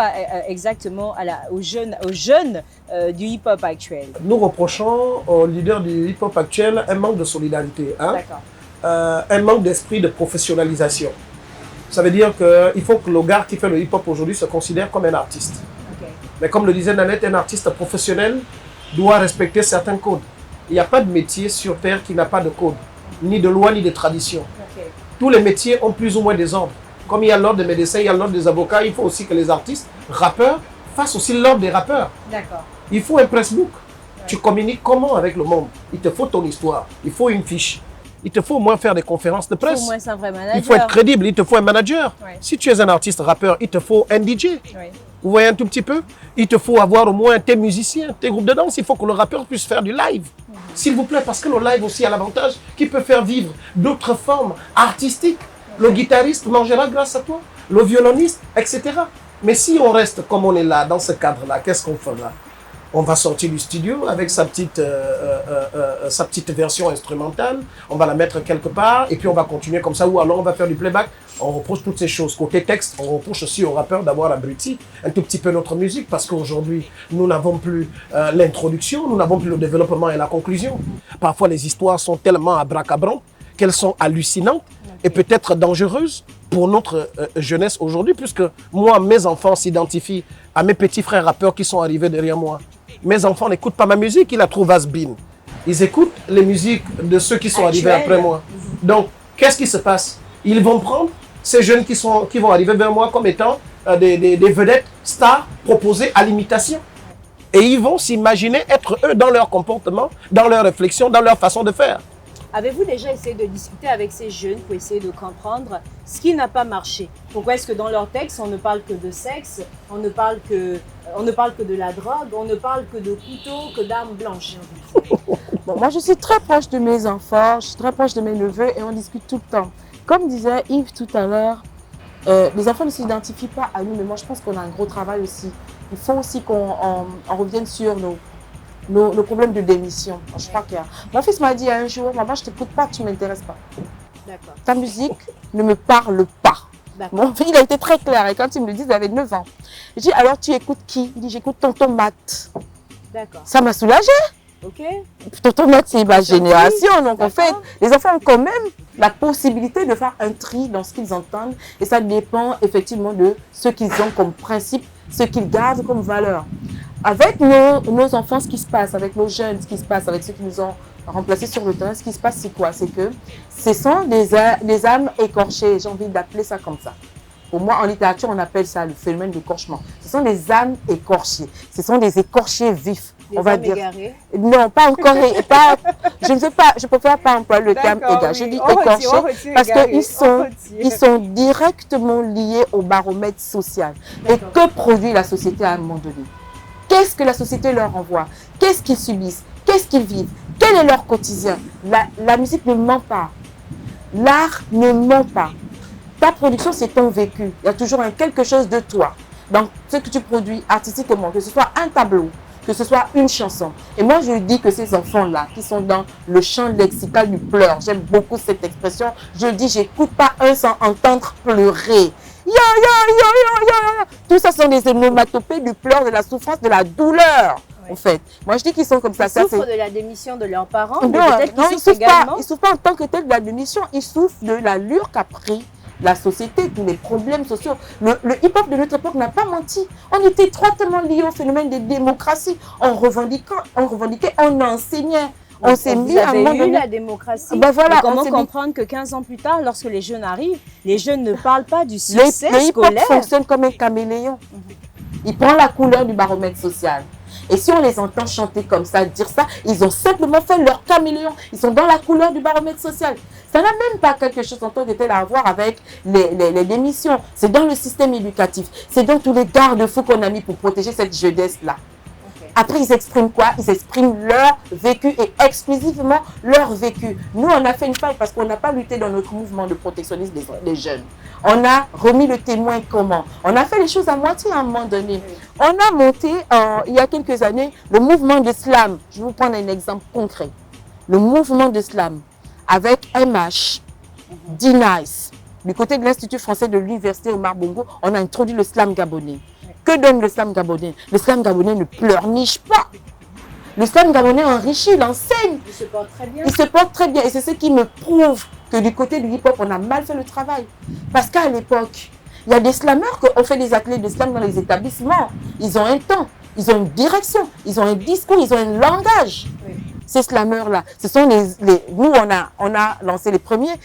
exactement aux jeunes du hip-hop actuel?
Nous reprochons aux leaders du hip-hop actuel un manque de solidarité. Hein? Un manque d'esprit de professionnalisation. Ça veut dire qu'il faut que le gars qui fait le hip-hop aujourd'hui se considère comme un artiste. Okay. Mais comme le disait Nanette, un artiste professionnel doit respecter certains codes. Il n'y a pas de métier sur Terre qui n'a pas de code, ni de loi, ni de tradition. Okay. Tous les métiers ont plus ou moins des ordres. Comme il y a l'ordre des médecins, il y a l'ordre des avocats, il faut aussi que les artistes, rappeurs, fassent aussi l'ordre des rappeurs. Il faut un pressbook. Ouais. Tu communiques comment avec le monde? Il te faut ton histoire, il faut une fiche. Il te faut au moins faire des conférences de presse.
Il faut au moins un vrai manager.
Il faut être crédible, il te faut un manager. Ouais. Si tu es un artiste rappeur, il te faut un DJ. Ouais. Vous voyez un tout petit peu? Il te faut avoir au moins tes musiciens, tes groupes de danse. Il faut que le rappeur puisse faire du live. S'il vous plaît, parce que le live aussi a l'avantage qu'il peut faire vivre d'autres formes artistiques. Le guitariste mangera grâce à toi, le violoniste, etc. Mais si on reste comme on est là, dans ce cadre-là, qu'est-ce qu'on fera? On va sortir du studio avec sa petite version instrumentale, on va la mettre quelque part et puis on va continuer comme ça, ou alors on va faire du playback. On reproche toutes ces choses. Côté texte, on reproche aussi aux rappeurs d'avoir abruti un tout petit peu notre musique parce qu'aujourd'hui, nous n'avons plus l'introduction, nous n'avons plus le développement et la conclusion. Parfois, les histoires sont tellement abracabrantes qu'elles sont hallucinantes et peut-être dangereuses pour notre jeunesse aujourd'hui, puisque moi, mes enfants s'identifient à mes petits frères rappeurs qui sont arrivés derrière moi. Mes enfants n'écoutent pas ma musique, ils la trouvent has-been. Ils écoutent les musiques de ceux qui sont arrivés après moi. Donc, qu'est-ce qui se passe? Ils vont prendre ces jeunes qui vont arriver vers moi comme étant des vedettes, stars, proposées à l'imitation. Et ils vont s'imaginer être eux dans leur comportement, dans leur réflexion, dans leur façon de faire.
Avez-vous déjà essayé de discuter avec ces jeunes pour essayer de comprendre ce qui n'a pas marché? Pourquoi est-ce que dans leurs textes, on ne parle que de sexe, on ne parle que de la drogue, on ne parle que de couteaux, que d'armes blanches?
Bon, moi, je suis très proche de mes enfants, je suis très proche de mes neveux et on discute tout le temps. Comme disait Yves tout à l'heure, les enfants ne s'identifient pas à nous, mais moi, je pense qu'on a un gros travail aussi. Il faut aussi qu'on revienne sur nos problèmes de démission. Je crois qu'il y a... Mon fils m'a dit un jour, maman, je ne t'écoute pas, tu ne m'intéresses pas. Ta musique ne me parle pas. Mon fils, il a été très clair et quand il me le dit, il avait 9 ans. Je dis, alors tu écoutes qui? Il dit, j'écoute Tonton Matt. Ça m'a soulagée. Tonton Matt, c'est ma génération. Donc en fait, les enfants ont quand même la possibilité de faire un tri dans ce qu'ils entendent et ça dépend effectivement de ce qu'ils ont comme principe, ce qu'ils gardent comme valeur. Avec nos enfants, ce qui se passe, avec nos jeunes, ce qui se passe, avec ceux qui nous ont remplacés sur le terrain, ce qui se passe, c'est quoi? C'est que ce sont des âmes écorchées, j'ai envie d'appeler ça comme ça. Pour moi, en littérature, on appelle ça le phénomène d'écorchement. Ce sont des âmes écorchées, ce sont des écorchés vifs. on va dire. Non, pas encore. Je préfère pas employer le terme égaré. Je dis écorché parce qu'ils sont directement liés au baromètre social. Et que produit la société à un moment donné? Qu'est-ce que la société leur envoie? Qu'est-ce qu'ils subissent? Qu'est-ce qu'ils vivent? Quel est leur quotidien? La musique ne ment pas. L'art ne ment pas. Ta production, c'est ton vécu. Il y a toujours quelque chose de toi dans ce que tu produis artistiquement, que ce soit un tableau, que ce soit une chanson. Et moi, je dis que ces enfants-là, qui sont dans le champ lexical du pleur, j'aime beaucoup cette expression, je dis, j'écoute pas un sans entendre pleurer. Tout ça sont des onomatopées du pleur, de la souffrance, de la douleur. En fait, moi je dis qu'ils sont comme ça.
Ils souffrent de la démission de leurs parents.
Non, ils ne souffrent pas en tant que tel de la démission. Ils souffrent de l'allure qu'a pris la société, tous les problèmes sociaux. Le hip-hop de notre époque n'a pas menti. On était étroitement liés au phénomène de démocratie. On revendiquait, on enseignait. On s'est mis à un moment donné
la démocratie. Ben voilà, comment comprendre que 15 ans plus tard, lorsque les jeunes arrivent, les jeunes ne parlent pas du succès scolaire? Le hip-hop
fonctionne comme un caméléon. Il prend la couleur du baromètre social. Et si on les entend chanter comme ça, dire ça, ils ont simplement fait leur caméléon. Ils sont dans la couleur du baromètre social. Ça n'a même pas quelque chose en tant que tel à voir avec les démissions. C'est dans le système éducatif. C'est dans tous les garde-fous qu'on a mis pour protéger cette jeunesse-là. Après, ils expriment quoi? Ils expriment leur vécu et exclusivement leur vécu. Nous, on a fait une faille parce qu'on n'a pas lutté dans notre mouvement de protectionnisme des jeunes. On a remis le témoin comment? On a fait les choses à moitié à un moment donné. On a monté, il y a quelques années, le mouvement de slam. Je vais vous prendre un exemple concret. Le mouvement de slam avec MH, D-Nice. Du côté de l'Institut français de l'Université Omar Bongo, on a introduit le slam gabonais. Que donne le slam gabonais? Le slam gabonais ne pleurniche pas. Le slam gabonais enrichit, il enseigne.
Il se porte très bien.
Il se porte très bien. Et c'est ce qui me prouve que du côté du hip-hop, on a mal fait le travail. Parce qu'à l'époque, il y a des slammeurs qui ont fait des ateliers de slam dans les établissements. Ils ont un temps, ils ont une direction, ils ont un discours, ils ont un langage. Oui. Ces slammeurs-là, ce sont nous, on a lancé les premiers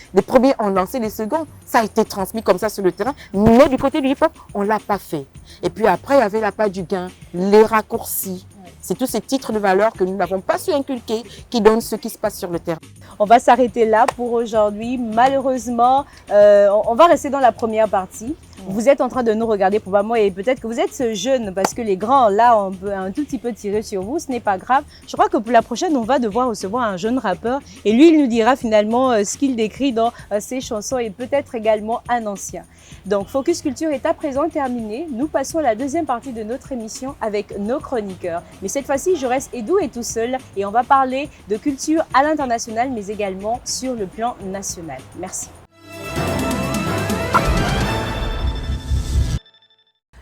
ont lancé les seconds. Ça a été transmis comme ça sur le terrain. Mais du côté du hip-hop, on ne l'a pas fait. Et puis après, il y avait la part du gain, les raccourcis. C'est tous ces titres de valeur que nous n'avons pas su inculquer qui donnent ce qui se passe sur le terrain.
On va s'arrêter là pour aujourd'hui. Malheureusement, on va rester dans la première partie. Vous êtes en train de nous regarder probablement et peut-être que vous êtes jeune parce que les grands, là, on peut un tout petit peu tirer sur vous. Ce n'est pas grave. Je crois que pour la prochaine, on va devoir recevoir un jeune rappeur et lui, il nous dira finalement ce qu'il décrit dans ses chansons et peut-être également un ancien. Donc, Focus Culture est à présent terminé. Nous passons à la deuxième partie de notre émission avec nos chroniqueurs. Mais cette fois-ci, je reste Edou et tout seul et on va parler de culture à l'international, mais également sur le plan national. Merci.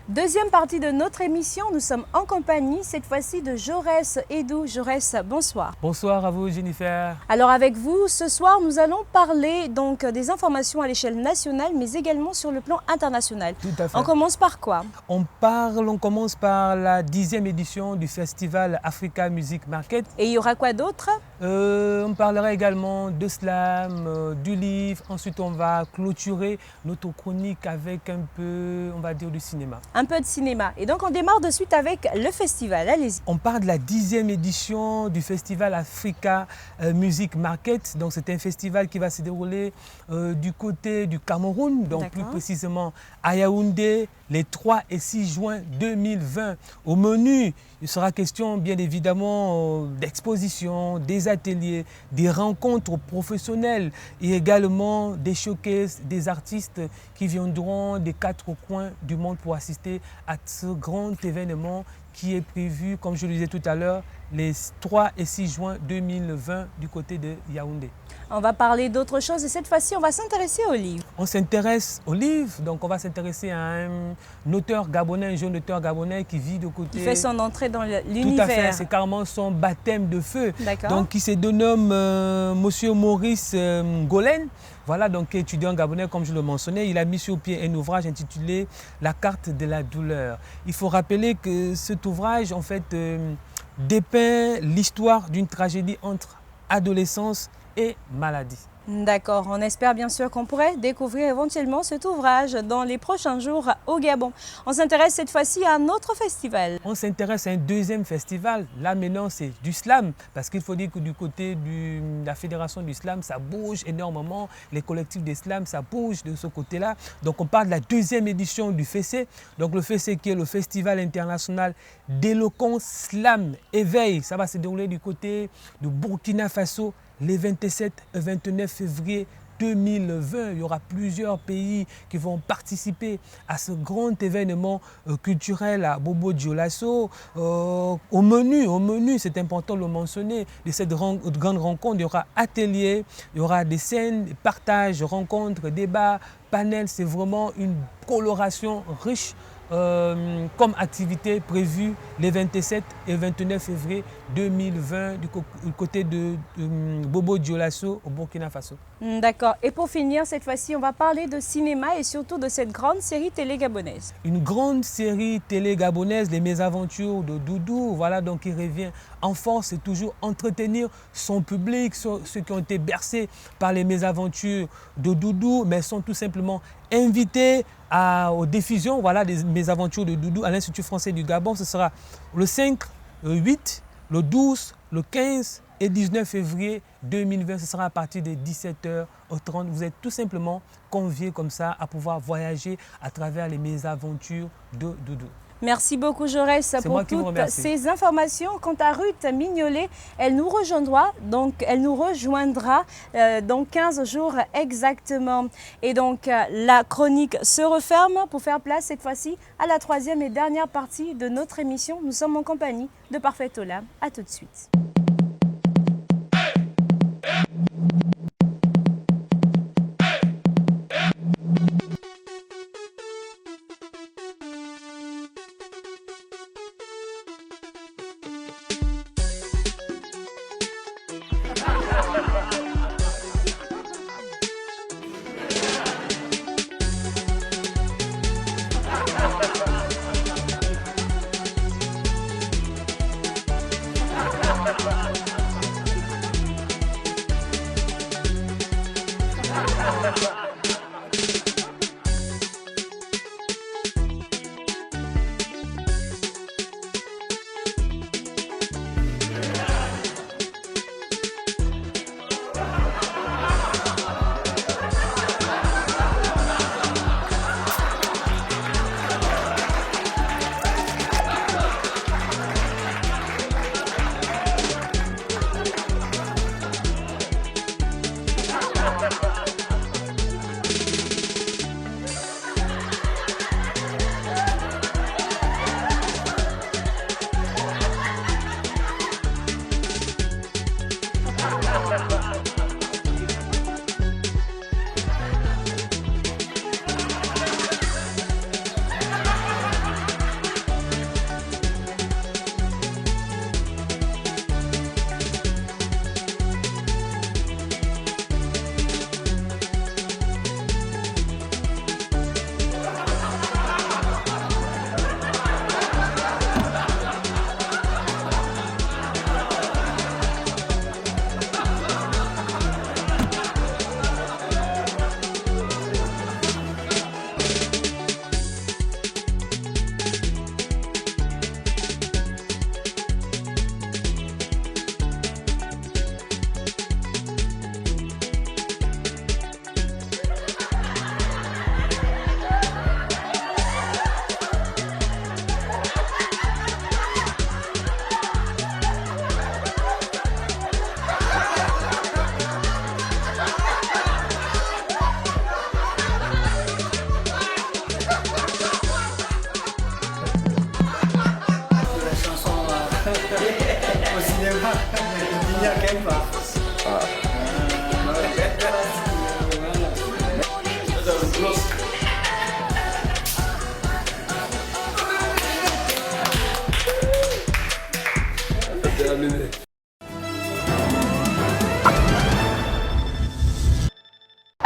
Deuxième partie de notre émission, nous sommes en compagnie cette fois-ci de Jaurès Edou. Jaurès, bonsoir.
Bonsoir à vous Jennifer.
Alors avec vous, ce soir, nous allons parler donc des informations à l'échelle nationale, mais également sur le plan international.
Tout à fait.
On commence par quoi?
On commence par la 10e édition du festival Africa Music Market.
Et il y aura quoi d'autre?
On parlera également de slam, du livre. Ensuite, on va clôturer notre chronique avec un peu, on va dire, du cinéma.
Un peu de cinéma. Et donc, on démarre de suite avec le festival. Allez-y.
On parle de la 10e édition du festival Africa Music Market. Donc, c'est un festival qui va se dérouler du côté du Cameroun, donc plus précisément à Yaoundé, les 3 et 6 juin 2020. Au menu, il sera question bien évidemment d'expositions, des ateliers, des rencontres professionnelles et également des showcases, des artistes qui viendront des 4 coins du monde pour assister à ce grand événement qui est prévu, comme je le disais tout à l'heure, les 3 et 6 juin 2020 du côté de Yaoundé.
On va parler d'autre chose et cette fois-ci, on va s'intéresser aux livres.
On s'intéresse aux livres, donc on va s'intéresser à un auteur gabonais, un jeune auteur gabonais qui vit de côté...
Qui fait son entrée dans l'univers.
Tout à fait, c'est carrément son baptême de feu.
D'accord.
Donc qui se dénomme Monsieur Maurice Ngolen. Voilà, donc étudiant gabonais, comme je le mentionnais, il a mis sur pied un ouvrage intitulé « La carte de la douleur ». Il faut rappeler que cet ouvrage, en fait, dépeint l'histoire d'une tragédie entre adolescence et maladie.
D'accord, on espère bien sûr qu'on pourrait découvrir éventuellement cet ouvrage dans les prochains jours au Gabon. On s'intéresse cette fois-ci à un autre festival.
On s'intéresse à un deuxième festival. Là maintenant c'est du slam, parce qu'il faut dire que du côté de la fédération du slam, ça bouge énormément. Les collectifs des slams, ça bouge de ce côté-là. Donc on parle de la deuxième édition du FESE. Donc le FESE qui est le Festival international d'éloquence slam éveil. Ça va se dérouler du côté de Burkina Faso les 27 et 29 février 2020. Il y aura plusieurs pays qui vont participer à ce grand événement culturel à Bobo-Dioulasso. Au menu, c'est important de le mentionner, de cette grande rencontre, il y aura ateliers, il y aura des scènes, partages, rencontres, débats, panels. C'est vraiment une coloration riche comme activité prévue les 27 et 29 février 2020 du côté de Bobo-Dioulasso au Burkina Faso.
D'accord. Et pour finir, cette fois-ci, on va parler de cinéma et surtout de cette grande série télé gabonaise.
Une grande série télé gabonaise, Les Mésaventures de Doudou, voilà, donc qui revient en force et toujours entretenir son public, ceux qui ont été bercés par les mésaventures de Doudou, mais sont tout simplement invités aux diffusions, voilà, des mésaventures de Doudou à l'Institut français du Gabon. Ce sera le 5, le 8, le 12, le 15 et 19 février 2020. Ce sera à partir de 17h30. Vous êtes tout simplement conviés comme ça à pouvoir voyager à travers les mésaventures de Doudou.
Merci beaucoup Jaurès pour toutes ces informations. Quant à Ruth Mignolet, elle nous rejoindra dans 15 jours exactement. Et donc la chronique se referme pour faire place cette fois-ci à la troisième et dernière partie de notre émission. Nous sommes en compagnie de Parfait Olam. À tout de suite.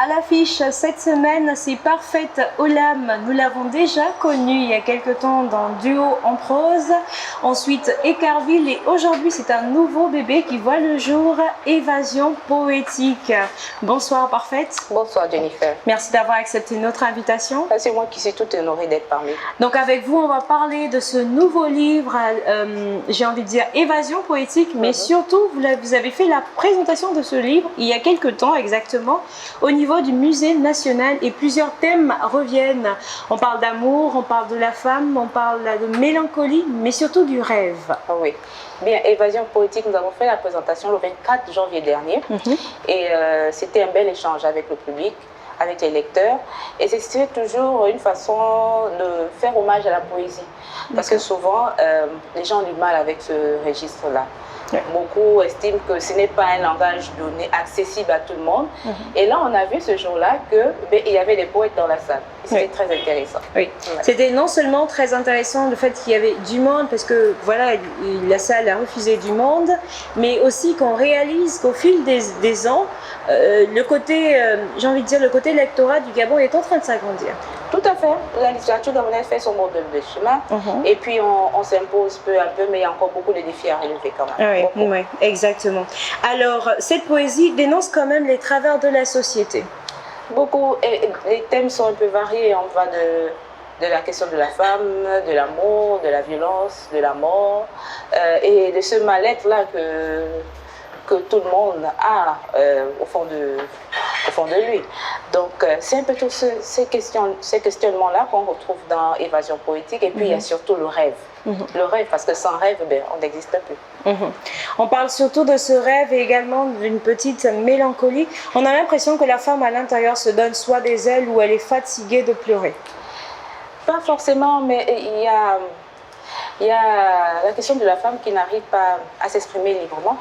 À l'affiche cette semaine, c'est Parfaite Olam. Nous l'avons déjà connu il y a quelque temps dans Duo en prose. Ensuite, Écarville. Et aujourd'hui, c'est un nouveau bébé qui voit le jour, Évasion poétique. Bonsoir Parfaite.
Bonsoir Jennifer.
Merci d'avoir accepté notre invitation.
C'est moi qui suis toute honorée d'être parmi.
Donc avec vous, on va parler de ce nouveau livre, j'ai envie de dire Évasion poétique, mais surtout, vous avez fait la présentation de ce livre il y a quelque temps exactement, au niveau du musée national, et plusieurs thèmes reviennent. On parle d'amour, on parle de la femme, on parle de mélancolie, mais surtout du rêve.
Oui. Bien, Évasion poétique, nous avons fait la présentation le 24 janvier dernier et c'était un bel échange avec le public, avec les lecteurs, et c'est toujours une façon de faire hommage à la poésie, parce que souvent les gens ont du mal avec ce registre-là. Beaucoup estiment que ce n'est pas un langage donné, accessible à tout le monde. Et là, on a vu ce jour-là qu'il y avait des poètes dans la salle. C'était très intéressant.
Oui. C'était non seulement très intéressant le fait qu'il y avait du monde, parce que voilà, la salle a refusé du monde, mais aussi qu'on réalise qu'au fil des ans, le côté, j'ai envie de dire, le côté lectorat du Gabon est en train de s'agrandir.
Tout à fait. La littérature gabonaise fait son mode de chemin. Et puis on s'impose peu à peu, mais il y a encore beaucoup de défis à relever quand même.
Oui, exactement. Alors, cette poésie dénonce quand même les travers de la société.
Beaucoup. Et les thèmes sont un peu variés. On va de la question de la femme, de l'amour, de la violence, de la mort, et de ce mal-être-là que tout le monde a au fond de lui. Donc c'est un peu tous ces questionnements-là qu'on retrouve dans Évasion poétique. Et puis il y a surtout le rêve. Le rêve, parce que sans rêve, on n'existe plus.
On parle surtout de ce rêve et également d'une petite mélancolie. On a l'impression que la femme à l'intérieur se donne soit des ailes ou elle est fatiguée de pleurer.
Pas forcément, mais il y a la question de la femme qui n'arrive pas à s'exprimer librement.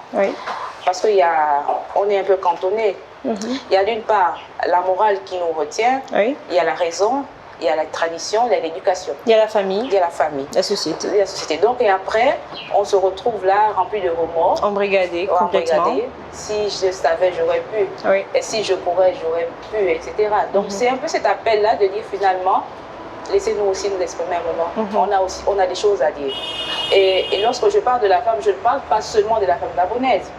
Parce qu'on est un peu cantonné. Il y a d'une part la morale qui nous retient, il y a la raison, il y a la tradition, il y a l'éducation.
Il y a la famille.
Il y a la famille.
La société.
La société. Donc, et après, on se retrouve là, rempli de remords.
Embrigadé, complètement.
Si je savais, j'aurais pu. Et si je pourrais, j'aurais pu, etc. Donc, c'est un peu cet appel-là de dire finalement, laissez-nous aussi nous exprimer un moment. On a des choses à dire. Et lorsque je parle de la femme, je ne parle pas seulement de la femme gabonaise.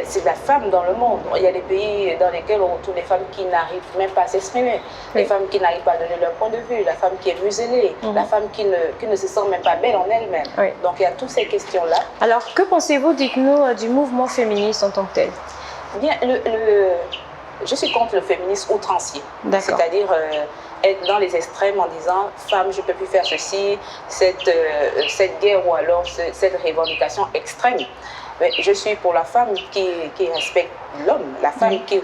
C'est la femme dans le monde. Il y a des pays dans lesquels on retrouve des femmes qui n'arrivent même pas à s'exprimer, des femmes qui n'arrivent pas à donner leur point de vue, la femme qui est muselée, la femme qui ne se sent même pas belle en elle-même. Donc il y a toutes ces questions-là.
Alors que pensez-vous, dites-nous, du mouvement féministe en tant que tel?
Bien, je suis contre le féminisme outrancier. C'est-à-dire être dans les extrêmes en disant « femme, je ne peux plus faire ceci », cette guerre ou alors cette revendication extrême. Mais je suis pour la femme qui respecte l'homme, la femme qui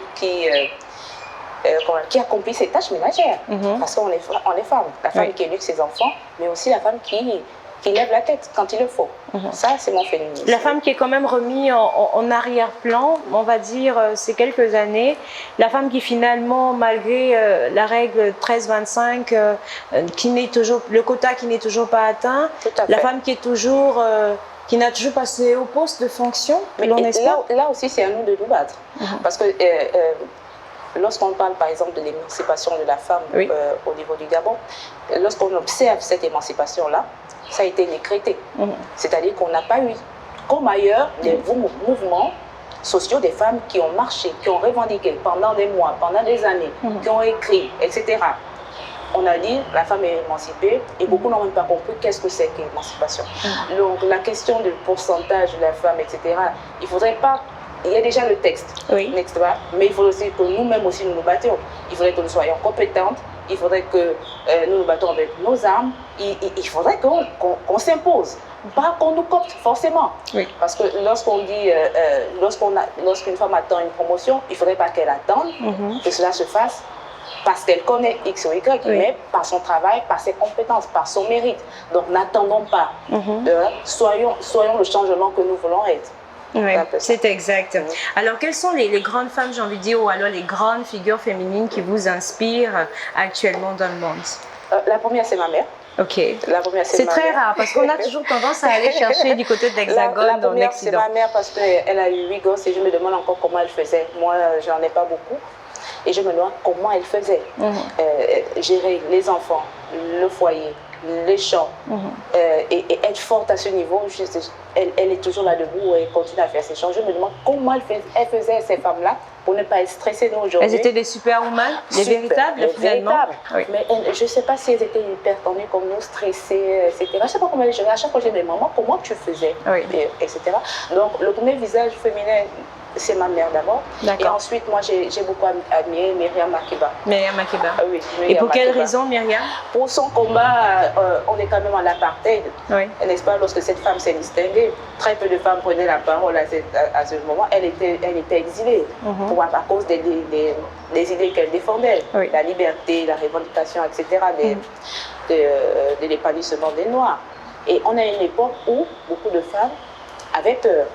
accomplit ses tâches ménagères. Parce qu'on est femme. La femme qui éduque ses enfants, mais aussi la femme qui lève la tête quand il le faut. Ça, c'est mon féminisme.
La femme qui est quand même remise en arrière-plan, on va dire, ces quelques années. La femme qui finalement, malgré la règle 13-25, le quota qui n'est toujours pas atteint, la femme qui est toujours... qui n'a toujours pas ses hauts postes de fonction,
là aussi, c'est à nous de nous battre. Parce que lorsqu'on parle, par exemple, de l'émancipation de la femme au niveau du Gabon, lorsqu'on observe cette émancipation-là, ça a été décrété. C'est-à-dire qu'on n'a pas eu, comme ailleurs, des mouvements sociaux des femmes qui ont marché, qui ont revendiqué pendant des mois, pendant des années, qui ont écrit, etc. On a dit la femme est émancipée et beaucoup n'ont même pas compris qu'est-ce que c'est que l'émancipation. Donc la question du pourcentage de la femme, etc., il faudrait pas... Il y a déjà le texte, etc., mais il faut aussi que nous-mêmes aussi nous battions. Il faudrait que nous soyons compétentes, il faudrait que nous nous battons avec nos armes, il faudrait qu'on s'impose, pas qu'on nous copte forcément. Parce que lorsqu'on dit, lorsqu'une femme attend une promotion, il ne faudrait pas qu'elle attende que cela se fasse parce qu'elle connaît X ou Y, mais par son travail, par ses compétences, par son mérite. Donc n'attendons pas, soyons le changement que nous voulons être.
C'est exact. Alors, quelles sont les grandes femmes, j'ai envie de dire, ou alors les grandes figures féminines qui vous inspirent actuellement dans le monde?
La première, c'est ma mère.
C'est très rare parce qu'on a toujours tendance à aller chercher du côté de l'Hexagone,
la première, c'est ma mère parce qu'elle a eu 8 gosses et je me demande encore comment elle faisait. Moi, je n'en ai pas beaucoup. Et je me demande comment elle faisait. Gérer les enfants, le foyer, les champs, et être forte à ce niveau. Elle est toujours là debout et elle continue à faire ses champs. Je me demande comment elle faisait, ces femmes-là, pour ne pas être stressées aujourd'hui.
Elles étaient des superwomen, des véritables, finalement.
Oui. Mais je ne sais pas si elles étaient hyper tendues comme nous, stressées, etc. Je ne sais pas comment elles géraient. À chaque fois, je dis, maman, comment tu faisais, etc. Donc, le premier visage féminin, c'est ma mère d'abord. Et ensuite, moi, j'ai beaucoup admiré Myriam Makeba.
Myriam Makeba.
Oui.
Et pour quelle raison, Myriam?
Pour son combat, on est quand même en apartheid. N'est-ce pas? Lorsque cette femme s'est distinguée, très peu de femmes prenaient la parole à ce moment. Elle était exilée à cause des idées qu'elle défendait. La liberté, la revendication, etc. de l'épanouissement des Noirs. Et on a une époque où beaucoup de femmes avaient peur.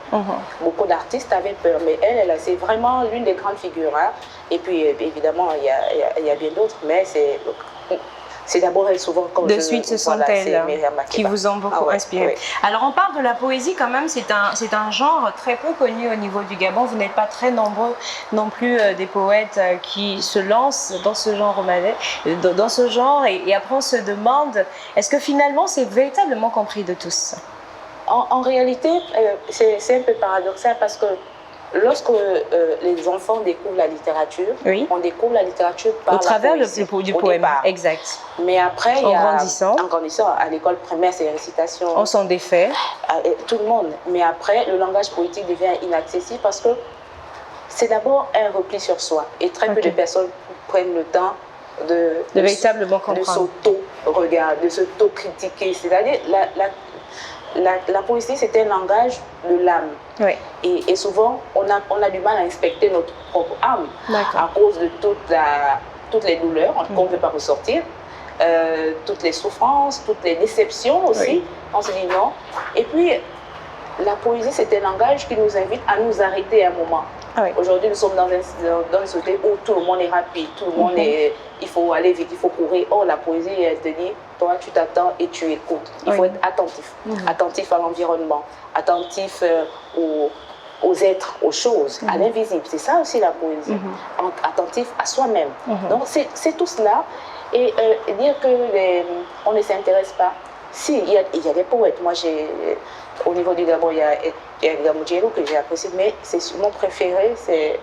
Beaucoup d'artistes avaient peur, mais c'est vraiment l'une des grandes figures. Hein. Et puis, évidemment, il y a bien d'autres, mais c'est d'abord elle souvent comme
de suite, ce sont elles qui vous ont beaucoup inspiré. Alors, on parle de la poésie quand même, c'est un genre très peu connu au niveau du Gabon. Vous n'êtes pas très nombreux non plus des poètes qui se lancent dans ce genre et après on se demande, est-ce que finalement c'est véritablement compris de tous?
En réalité, c'est un peu paradoxal parce que lorsque les enfants découvrent la littérature, on découvre la littérature par
au travers
du
poème.
Départ.
Exact.
Mais après,
en grandissant,
à l'école primaire, c'est les récitations.
On s'en défait.
Tout le monde. Mais après, le langage poétique devient inaccessible parce que c'est d'abord un repli sur soi. Et très peu de personnes prennent le temps de
véritablement comprendre.
De s'auto-regarder, de s'auto-critiquer. C'est-à-dire, la poésie, c'est un langage de l'âme. Et souvent, on a du mal à inspecter notre propre âme à cause de toutes les douleurs qu'on ne veut pas ressortir, toutes les souffrances, toutes les déceptions aussi. On se dit non. Et puis, la poésie, c'est un langage qui nous invite à nous arrêter un moment. Aujourd'hui, nous sommes dans une société où tout le monde est rapide, tout le monde il faut aller vite, il faut courir. Or, la poésie, elle te dit, toi, tu t'attends et tu écoutes. Il faut être attentif, attentif à l'environnement, attentif aux êtres, aux choses, à l'invisible. C'est ça aussi la poésie. Attentif à soi-même. Donc, c'est tout cela. Et dire qu'on ne s'intéresse pas. Si, il y a des poètes. Moi, au niveau du Gabon, il y a Gamou que j'ai apprécié, mais mon préféré, c'est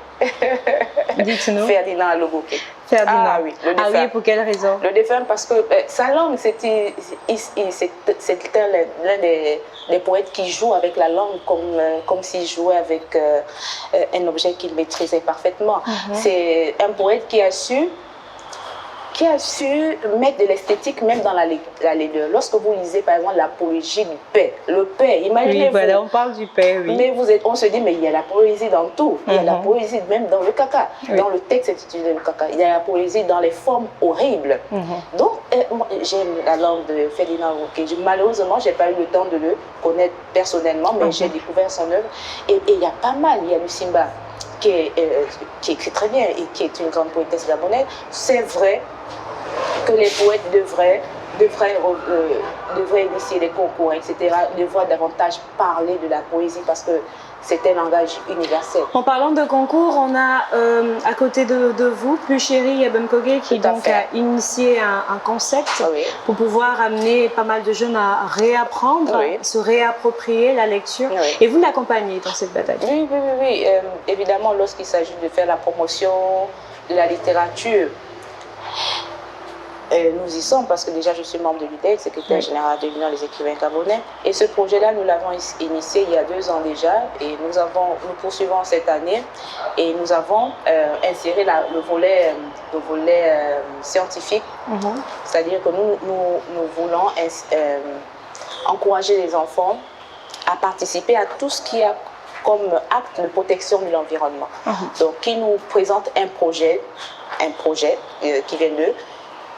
Ferdinand Alogoké.
Ferdinand. Le défunt. Pour quelle raison?
Le défunt, parce que sa langue, c'était l'un des poètes qui joue avec la langue comme s'il jouait avec un objet qu'il maîtrisait parfaitement. C'est un poète qui a su mettre de l'esthétique même dans la laideur. Lorsque vous lisez par exemple l'apologie du paix, le paix, imaginez-vous.
Oui, voilà, on parle du paix, oui.
Mais on se dit, mais il y a la poésie dans tout. Il y a la poésie même dans le caca. Dans le texte intitulé le caca. Il y a la poésie dans les formes horribles. Donc, j'aime la langue de Ferdinand Alogoké. Malheureusement, je n'ai pas eu le temps de le connaître personnellement, mais j'ai découvert son œuvre. Et il y a pas mal. Il y a Lusimba qui écrit très bien et qui est une grande poétesse gabonaise. C'est vrai que les poètes devraient initier des concours, etc., devraient davantage parler de la poésie parce que c'est un langage universel.
En parlant de concours, on a à côté de vous, Plus Chéri Yabem Kogé, qui donc a initié un concept pour pouvoir amener pas mal de jeunes à réapprendre, se réapproprier la lecture. Et vous l'accompagnez dans cette bataille?
Oui. Évidemment, lorsqu'il s'agit de faire la promotion de la littérature, nous y sommes parce que déjà je suis membre de l'UDEC, secrétaire général de l'Union des écrivains gabonais. Et ce projet-là, nous l'avons initié il y a 2 ans déjà et nous poursuivons cette année et nous avons inséré le volet scientifique. C'est-à-dire que nous voulons encourager les enfants à participer à tout ce qui a comme acte de protection de l'environnement. Donc, qui nous présente un projet qui vient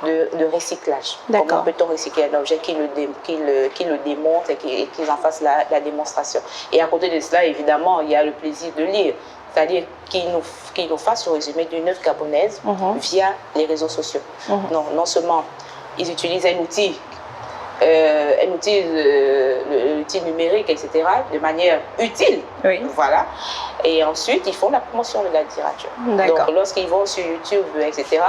de recyclage. Comment peut-on recycler un objet qui le démontre et qu'ils en fassent la démonstration. Et à côté de cela, évidemment, il y a le plaisir de lire, c'est-à-dire qu'ils nous fassent le résumé d'une œuvre gabonaise via les réseaux sociaux. Non seulement ils utilisent un outil un outil, l'outil numérique, etc., de manière utile.
Oui.
Voilà. Et ensuite, ils font la promotion de la littérature. Donc, lorsqu'ils vont sur YouTube, etc.,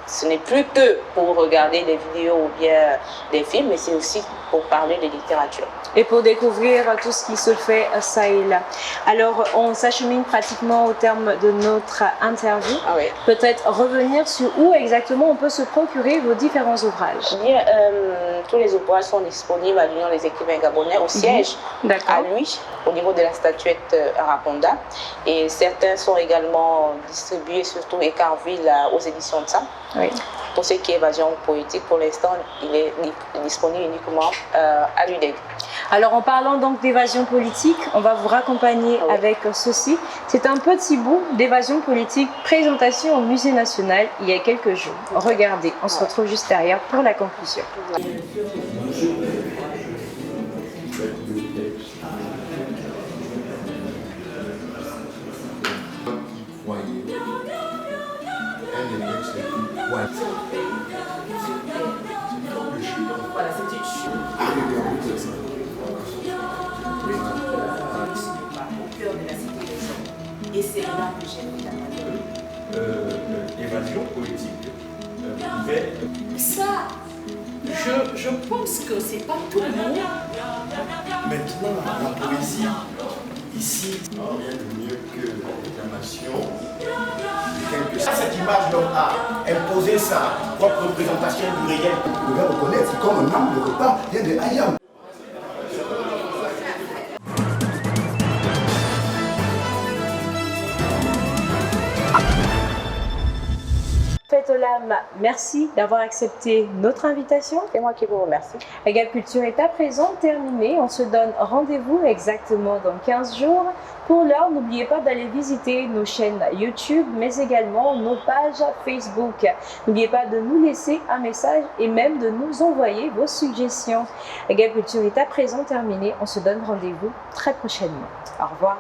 ce n'est plus que pour regarder des vidéos ou bien des films, mais c'est aussi pour parler de littérature.
Et pour découvrir tout ce qui se fait ça et là. Alors, on s'achemine pratiquement au terme de notre interview.
Ah oui.
Peut-être revenir sur où exactement on peut se procurer vos différents ouvrages.
Bien, tous les ouvrages sont disponibles à l'Union des écrivains gabonais, au siège, à lui, au niveau de la statuette Araponda. Et certains sont également distribués, surtout Écarville, aux éditions de ça.
Oui.
Pour ce qui est évasion poétique, pour l'instant, il est disponible uniquement à l'UDEG.
Alors, en parlant donc d'évasion politique, on va vous raccompagner avec ceci. C'est un petit bout d'évasion politique, présentation au Musée National il y a quelques jours. Regardez, on se retrouve juste derrière pour la conclusion.
Voilà, c'était au cœur de la cité des gens. Et c'est là que j'ai mis la main.
Évasion politique.
Ça, je pense que c'est pas tout le monde.
Maintenant, la poésie, ici, rien de mieux que la déclamation.
Cette image donc a imposé sa propre représentation du réel. Vous pouvez reconnaître, c'est comme un âme de repas vient de Hayam.
Fetolam, merci d'avoir accepté notre invitation.
C'est moi qui vous remercie.
La Gap Culture est à présent terminée. On se donne rendez-vous exactement dans 15 jours. Pour l'heure, n'oubliez pas d'aller visiter nos chaînes YouTube, mais également nos pages Facebook. N'oubliez pas de nous laisser un message et même de nous envoyer vos suggestions. La Gap Culture est à présent terminée. On se donne rendez-vous très prochainement. Au revoir.